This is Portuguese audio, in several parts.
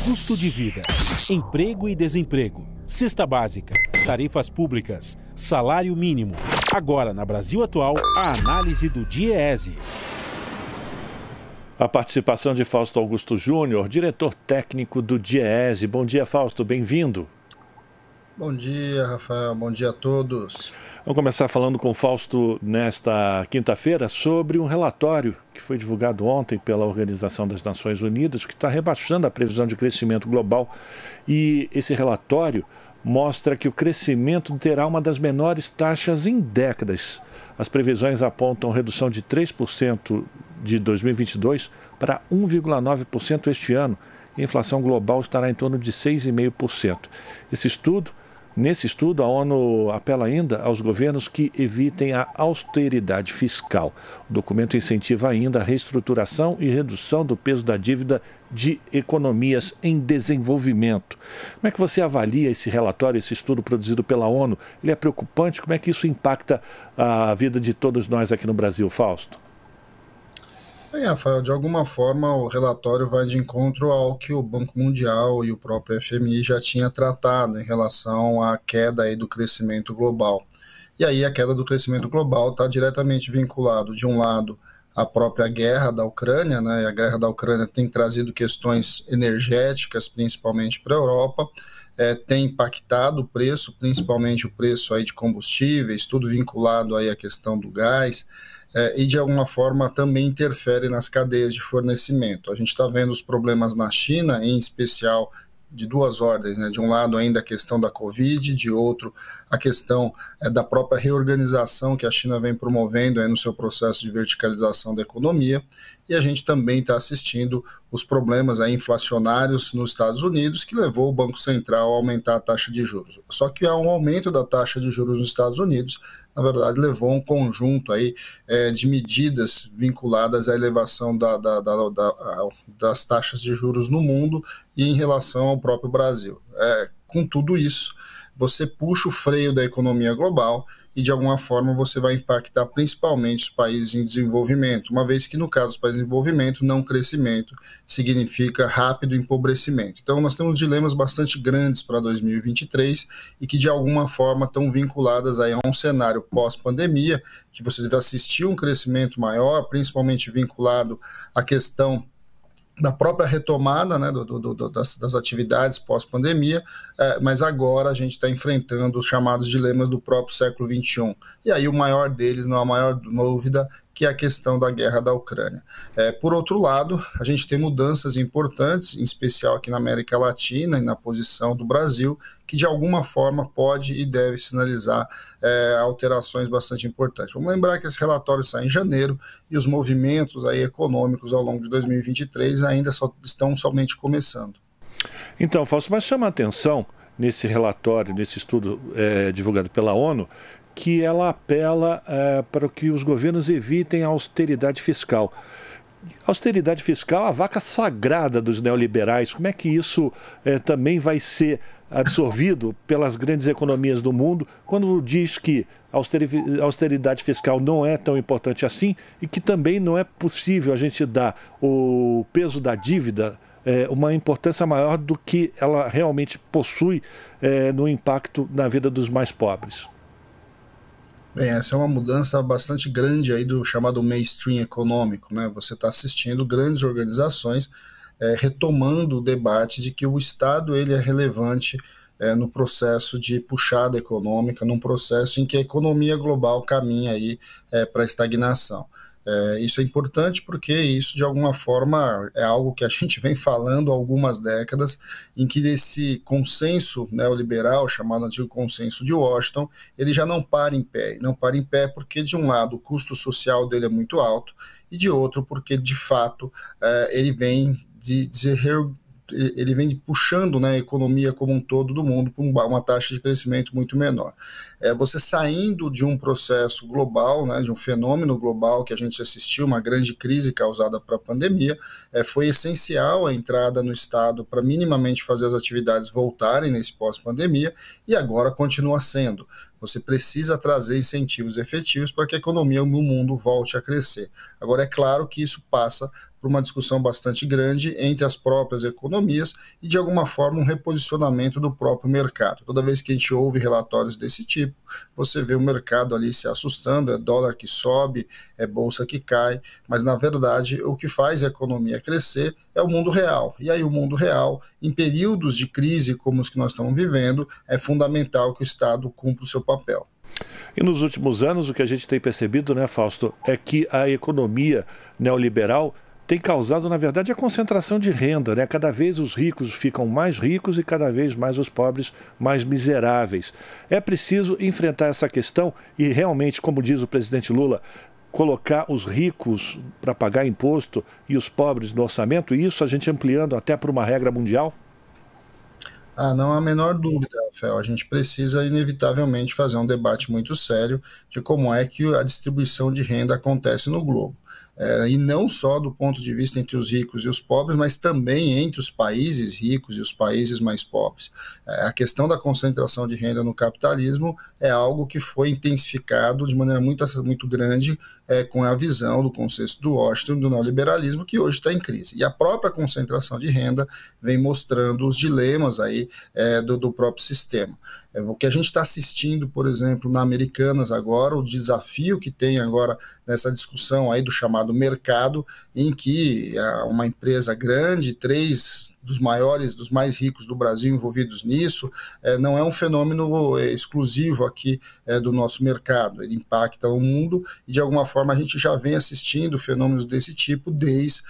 Custo de vida, emprego e desemprego, cesta básica, tarifas públicas, salário mínimo. Agora, na Brasil Atual, a análise do DIEESE. A participação de Fausto Augusto Júnior, diretor técnico do DIEESE. Bom dia, Fausto, bem-vindo. Bom dia, Rafael. Bom dia a todos. Vamos começar falando com o Fausto nesta quinta-feira sobre um relatório que foi divulgado ontem pela Organização das Nações Unidas, que está rebaixando a previsão de crescimento global. E esse relatório mostra que o crescimento terá uma das menores taxas em décadas. As previsões apontam redução de 3% de 2022 para 1,9% este ano. E a inflação global estará em torno de 6,5%. Nesse estudo, a ONU apela ainda aos governos que evitem a austeridade fiscal. O documento incentiva ainda a reestruturação e redução do peso da dívida de economias em desenvolvimento. Como é que você avalia esse relatório, esse estudo produzido pela ONU? Ele é preocupante? Como é que isso impacta a vida de todos nós aqui no Brasil, Fausto? Bem, Rafael, de alguma forma o relatório vai de encontro ao que o Banco Mundial e o próprio FMI já tinha tratado em relação à queda aí do crescimento global. E aí a queda do crescimento global está diretamente vinculado, de um lado, à própria guerra da Ucrânia, né? E a guerra da Ucrânia tem trazido questões energéticas, principalmente para a Europa, tem impactado o preço, principalmente o preço aí de combustíveis, tudo vinculado aí à questão do gás, e de alguma forma também interfere nas cadeias de fornecimento. A gente está vendo os problemas na China, em especial de duas ordens, né? De um lado ainda a questão da Covid, de outro a questão da própria reorganização que a China vem promovendo aí no seu processo de verticalização da economia, e a gente também está assistindo os problemas aí inflacionários nos Estados Unidos, que levou o Banco Central a aumentar a taxa de juros. Só que há um aumento da taxa de juros nos Estados Unidos, na verdade levou um conjunto aí, de medidas vinculadas à elevação das taxas de juros no mundo e em relação ao próprio Brasil. Com tudo isso, você puxa o freio da economia global e de alguma forma você vai impactar principalmente os países em desenvolvimento, uma vez que no caso dos países em desenvolvimento, não crescimento significa rápido empobrecimento. Então nós temos dilemas bastante grandes para 2023 e que de alguma forma estão vinculadas aí a um cenário pós-pandemia, que você vai assistir um crescimento maior, principalmente vinculado à questão da própria retomada, né, das atividades pós-pandemia, mas agora a gente está enfrentando os chamados dilemas do próprio século XXI. E aí o maior deles, não há a maior dúvida, que é a questão da guerra da Ucrânia. Por outro lado, a gente tem mudanças importantes, em especial aqui na América Latina e na posição do Brasil, que de alguma forma pode e deve sinalizar alterações bastante importantes. Vamos lembrar que esse relatório sai em janeiro e os movimentos aí econômicos ao longo de 2023 ainda estão somente começando. Então, Fausto, mas chama a atenção nesse relatório, nesse estudo divulgado pela ONU, que ela apela para que os governos evitem a austeridade fiscal. Austeridade fiscal, a vaca sagrada dos neoliberais. Como é que isso também vai ser absorvido pelas grandes economias do mundo quando diz que a austeridade fiscal não é tão importante assim e que também não é possível a gente dar o peso da dívida uma importância maior do que ela realmente possui no impacto na vida dos mais pobres? Bem, essa é uma mudança bastante grande aí do chamado mainstream econômico, né? Você está assistindo grandes organizações retomando o debate de que o Estado ele é relevante no processo de puxada econômica, num processo em que a economia global caminha aí para a estagnação. Isso é importante porque isso, de alguma forma, é algo que a gente vem falando há algumas décadas, em que esse consenso neoliberal, chamado de consenso de Washington, ele já não para em pé. Não para em pé porque, de um lado, o custo social dele é muito alto, e de outro, porque, de fato, ele vem puxando, né, a economia como um todo do mundo para uma taxa de crescimento muito menor. Você saindo de um processo global, né, de um fenômeno global que a gente assistiu, uma grande crise causada pela pandemia, foi essencial a entrada no Estado para minimamente fazer as atividades voltarem nesse pós-pandemia, e agora continua sendo. Você precisa trazer incentivos efetivos para que a economia no mundo volte a crescer. Agora, é claro que isso passa por uma discussão bastante grande entre as próprias economias e, de alguma forma, um reposicionamento do próprio mercado. Toda vez que a gente ouve relatórios desse tipo, você vê o mercado ali se assustando, é dólar que sobe, é bolsa que cai, mas, na verdade, o que faz a economia crescer é o mundo real. E aí o mundo real, em períodos de crise como os que nós estamos vivendo, é fundamental que o Estado cumpra o seu papel. E nos últimos anos, o que a gente tem percebido, né, Fausto, é que a economia neoliberal tem causado, na verdade, a concentração de renda, né? Cada vez os ricos ficam mais ricos e cada vez mais os pobres mais miseráveis. É preciso enfrentar essa questão e realmente, como diz o presidente Lula, colocar os ricos para pagar imposto e os pobres no orçamento, e isso a gente ampliando até para uma regra mundial? Não há a menor dúvida, Rafael. A gente precisa, inevitavelmente, fazer um debate muito sério de como é que a distribuição de renda acontece no globo. E não só do ponto de vista entre os ricos e os pobres, mas também entre os países ricos e os países mais pobres. A questão da concentração de renda no capitalismo é algo que foi intensificado de maneira muito grande com a visão do consenso do Washington, do neoliberalismo, que hoje está em crise. E a própria concentração de renda vem mostrando os dilemas aí do próprio sistema. O que a gente está assistindo, por exemplo, na Americanas agora, o desafio que tem agora nessa discussão aí do chamado mercado, em que uma empresa grande, 3 dos maiores, dos mais ricos do Brasil envolvidos nisso, não é um fenômeno exclusivo aqui do nosso mercado, ele impacta o mundo e de alguma forma a gente já vem assistindo fenômenos desse tipo desde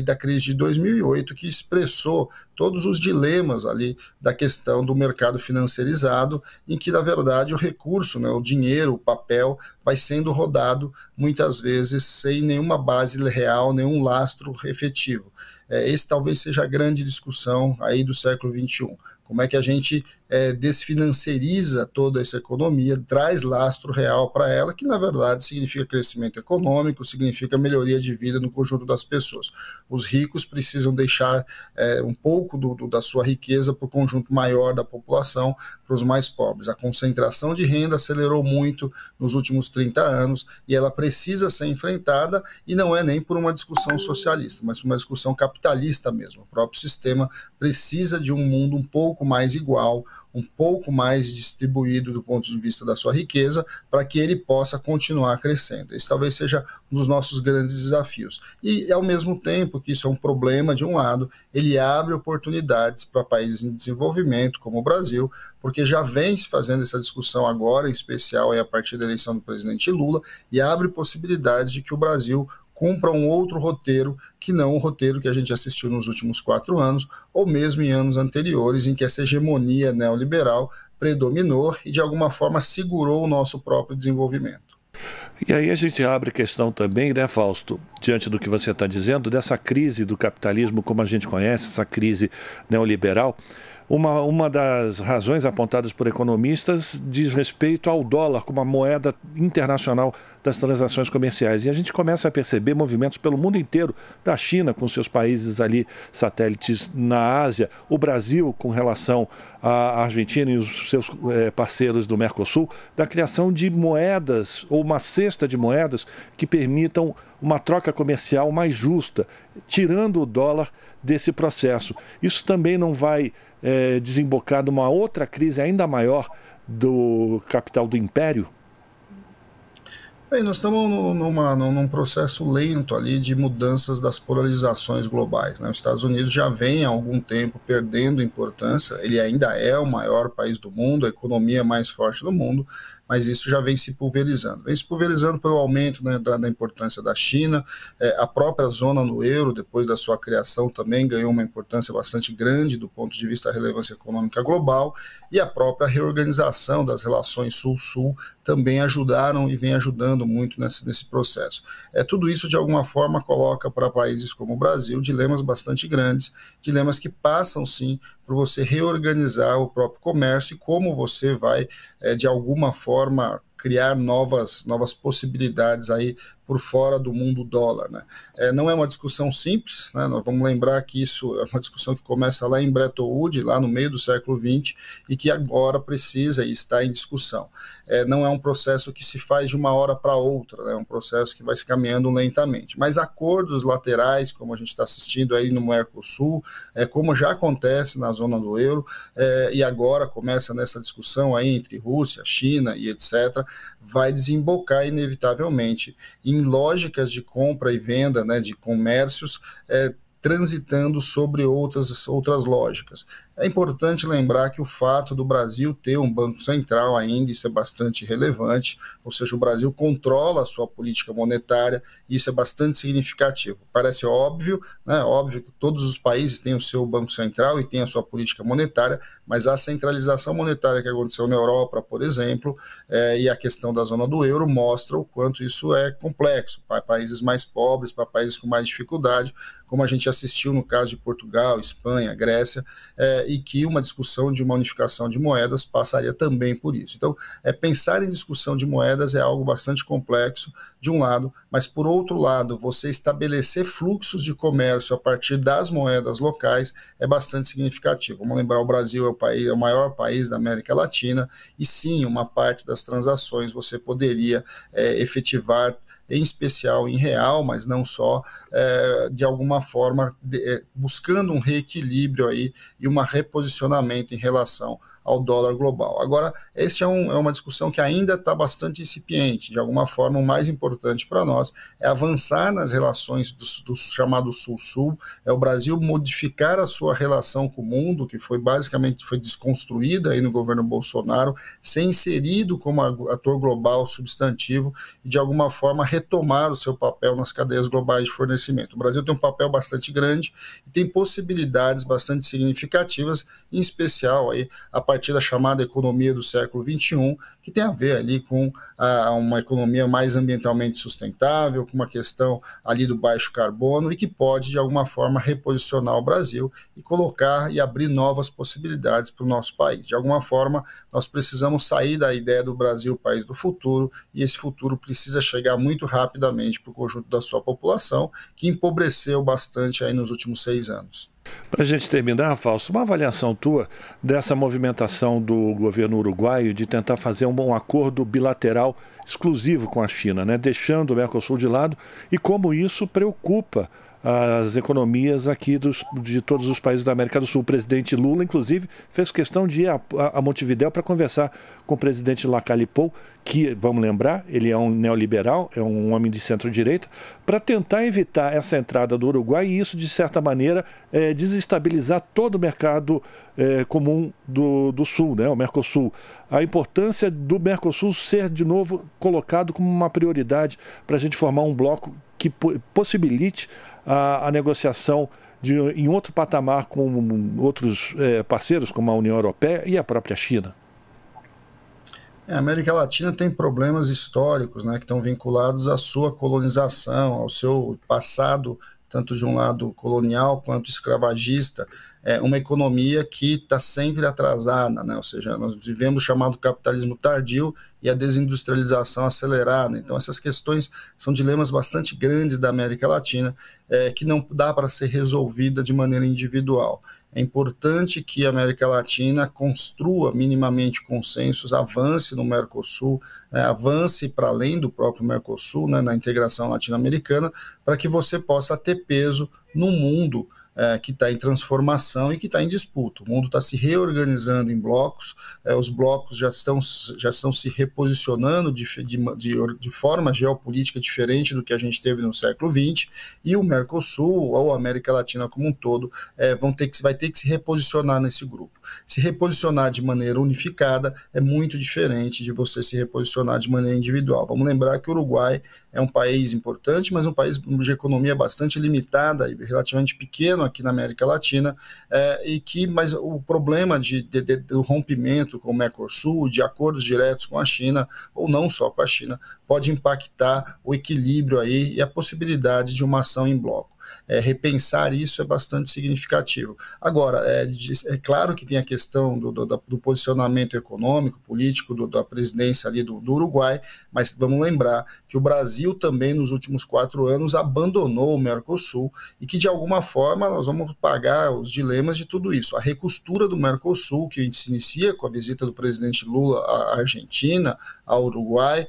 da crise de 2008, que expressou todos os dilemas ali da questão do mercado financiarizado, em que, na verdade, o recurso, né, o dinheiro, o papel, vai sendo rodado muitas vezes sem nenhuma base real, nenhum lastro efetivo. Esse talvez seja a grande discussão aí do século XXI. Como é que a gente desfinanciariza toda essa economia, traz lastro real para ela, que na verdade significa crescimento econômico, significa melhoria de vida no conjunto das pessoas. Os ricos precisam deixar um pouco da sua riqueza para o conjunto maior da população, para os mais pobres. A concentração de renda acelerou muito nos últimos 30 anos e ela precisa ser enfrentada, e não é nem por uma discussão socialista, mas por uma discussão capitalista mesmo. O próprio sistema precisa de um mundo um pouco mais igual, um pouco mais distribuído do ponto de vista da sua riqueza, para que ele possa continuar crescendo. Esse talvez seja um dos nossos grandes desafios. E, ao mesmo tempo que isso é um problema, de um lado, ele abre oportunidades para países em desenvolvimento, como o Brasil, porque já vem se fazendo essa discussão agora, em especial a partir da eleição do presidente Lula, e abre possibilidades de que o Brasil cumpra um outro roteiro que não o roteiro que a gente assistiu nos últimos 4 anos, ou mesmo em anos anteriores, em que essa hegemonia neoliberal predominou e, de alguma forma, segurou o nosso próprio desenvolvimento. E aí a gente abre questão também, né, Fausto, diante do que você está dizendo, dessa crise do capitalismo como a gente conhece, essa crise neoliberal. Uma das razões apontadas por economistas diz respeito ao dólar como a moeda internacional das transações comerciais. E a gente começa a perceber movimentos pelo mundo inteiro, da China com seus países ali satélites na Ásia, o Brasil com relação à Argentina e os seus parceiros do Mercosul, da criação de moedas ou uma cesta de moedas que permitam uma troca comercial mais justa, tirando o dólar desse processo. Isso também não vai desembocar numa outra crise ainda maior do capital do império? Bem, nós estamos num processo lento ali de mudanças das polarizações globais, né? Os Estados Unidos já vem há algum tempo perdendo importância, ele ainda é o maior país do mundo, a economia mais forte do mundo, mas isso já vem se pulverizando. Vem se pulverizando pelo aumento, né, da importância da China, a própria zona no euro, depois da sua criação, também ganhou uma importância bastante grande do ponto de vista da relevância econômica global, e a própria reorganização das relações Sul-Sul também ajudaram e vem ajudando muito nesse processo. Tudo isso, de alguma forma, coloca para países como o Brasil dilemas bastante grandes, dilemas que passam, sim, por você reorganizar o próprio comércio e como você vai, de alguma forma, criar novas possibilidades aí por fora do mundo dólar, né? Não é uma discussão simples, né? Nós vamos lembrar que isso é uma discussão que começa lá em Bretton Woods, lá no meio do século XX, e que agora precisa e está em discussão. Não é um processo que se faz de uma hora para outra, né? É um processo que vai se caminhando lentamente. Mas acordos laterais, como a gente está assistindo aí no Mercosul, como já acontece na zona do euro, e agora começa nessa discussão aí entre Rússia, China e etc., vai desembocar inevitavelmente em lógicas de compra e venda, né, de comércios, transitando sobre outras lógicas. É importante lembrar que o fato do Brasil ter um banco central ainda, isso é bastante relevante, ou seja, o Brasil controla a sua política monetária, e isso é bastante significativo. Parece óbvio, né? Óbvio que todos os países têm o seu banco central e têm a sua política monetária, mas a centralização monetária que aconteceu na Europa, por exemplo, e a questão da zona do euro mostra o quanto isso é complexo para países mais pobres, para países com mais dificuldade, como a gente assistiu no caso de Portugal, Espanha, Grécia, e que uma discussão de uma unificação de moedas passaria também por isso. Então, pensar em discussão de moedas é algo bastante complexo, de um lado, mas por outro lado, você estabelecer fluxos de comércio a partir das moedas locais é bastante significativo. Vamos lembrar, o Brasil é o maior país da América Latina, e sim, uma parte das transações você poderia efetivar, em especial em real, mas não só, de alguma forma, buscando um reequilíbrio aí e um reposicionamento em relação ao dólar global. Agora, essa é uma discussão que ainda está bastante incipiente. De alguma forma, o mais importante para nós é avançar nas relações do chamado Sul-Sul, o Brasil modificar a sua relação com o mundo, que basicamente foi desconstruída aí no governo Bolsonaro, ser inserido como ator global substantivo e, de alguma forma, retomar o seu papel nas cadeias globais de fornecimento. O Brasil tem um papel bastante grande e tem possibilidades bastante significativas, em especial aí, a partir da chamada economia do século XXI, que tem a ver ali com uma economia mais ambientalmente sustentável, com uma questão ali do baixo carbono, e que pode, de alguma forma, reposicionar o Brasil e colocar e abrir novas possibilidades para o nosso país. De alguma forma, nós precisamos sair da ideia do Brasil país do futuro, e esse futuro precisa chegar muito rapidamente para o conjunto da sua população, que empobreceu bastante aí nos últimos 6 anos. Para a gente terminar, Fausto, uma avaliação tua dessa movimentação do governo uruguaio de tentar fazer um acordo bilateral exclusivo com a China, né, deixando o Mercosul de lado, e como isso preocupa as economias aqui de todos os países da América do Sul. O presidente Lula, inclusive, fez questão de ir a Montevidéu para conversar com o presidente Lacalle Pou, que, vamos lembrar, ele é um neoliberal, é um homem de centro-direita, para tentar evitar essa entrada do Uruguai e isso, de certa maneira, desestabilizar todo o mercado comum do Sul, né, o Mercosul. A importância do Mercosul ser, de novo, colocado como uma prioridade para a gente formar um bloco que possibilite a negociação em outro patamar com outros parceiros, como a União Europeia e a própria China. A América Latina tem problemas históricos, né, que estão vinculados à sua colonização, ao seu passado, tanto de um lado colonial quanto escravagista, uma economia que está sempre atrasada, né? Ou seja, nós vivemos o chamado capitalismo tardio e a desindustrialização acelerada. Então, essas questões são dilemas bastante grandes da América Latina, que não dá para ser resolvida de maneira individual. É importante que a América Latina construa minimamente consensos, avance no Mercosul, avance para além do próprio Mercosul, né, na integração latino-americana, para que você possa ter peso no mundo que está em transformação e que está em disputa. O mundo está se reorganizando em blocos, os blocos já estão se reposicionando de forma geopolítica diferente do que a gente teve no século XX, e o Mercosul, ou a América Latina como um todo, vai ter que se reposicionar nesse grupo. Se reposicionar de maneira unificada é muito diferente de você se reposicionar de maneira individual. Vamos lembrar que o Uruguai é um país importante, mas um país de economia bastante limitada e relativamente pequeno aqui na América Latina, mas o problema do rompimento com o Mercosul, de acordos diretos com a China, ou não só com a China, pode impactar o equilíbrio aí e a possibilidade de uma ação em bloco. repensar isso é bastante significativo. Agora, é claro que tem a questão do posicionamento econômico, político da presidência ali do Uruguai, mas vamos lembrar que o Brasil também nos últimos 4 anos abandonou o Mercosul e que de alguma forma nós vamos pagar os dilemas de tudo isso. A recostura do Mercosul, que se inicia com a visita do presidente Lula à Argentina, ao Uruguai,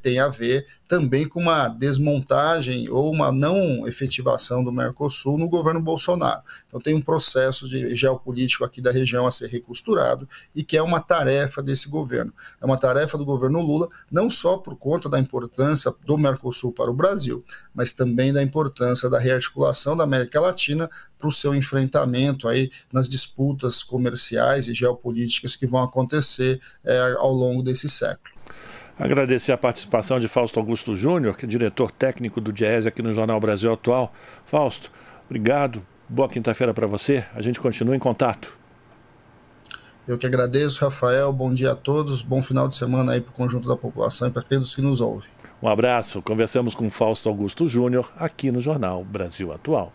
tem a ver também com uma desmontagem ou uma não efetivação do Mercosul no governo Bolsonaro. Então tem um processo geopolítico aqui da região a ser recosturado e que é uma tarefa desse governo. É uma tarefa do governo Lula, não só por conta da importância do Mercosul para o Brasil, mas também da importância da rearticulação da América Latina para o seu enfrentamento aí nas disputas comerciais e geopolíticas que vão acontecer ao longo desse século. Agradecer a participação de Fausto Augusto Júnior, que é diretor técnico do Diese aqui no Jornal Brasil Atual. Fausto, obrigado. Boa quinta-feira para você. A gente continua em contato. Eu que agradeço, Rafael. Bom dia a todos. Bom final de semana aí para o conjunto da população e para todos que nos ouvem. Um abraço. Conversamos com Fausto Augusto Júnior aqui no Jornal Brasil Atual.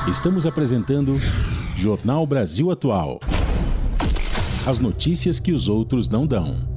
Estamos apresentando Jornal Brasil Atual. As notícias que os outros não dão.